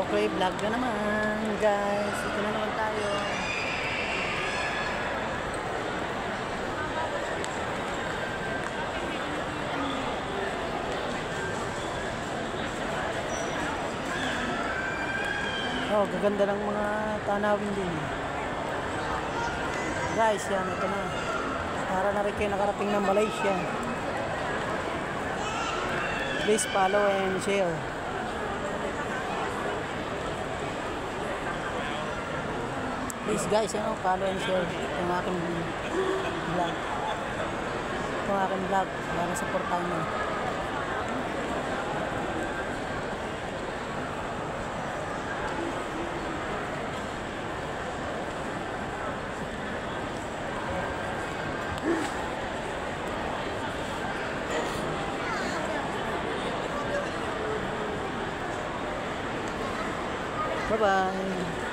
Play vlog na naman, guys. Ito na naman tayo. Oh, gaganda ng mga tanawin din. Guys, yan, ito na. Para na rin kayo nakarating ng Malaysia. Please follow and share. Please guys, follow and share yung aking vlog. Yung aking vlog para supportahan nyo. Bye-bye.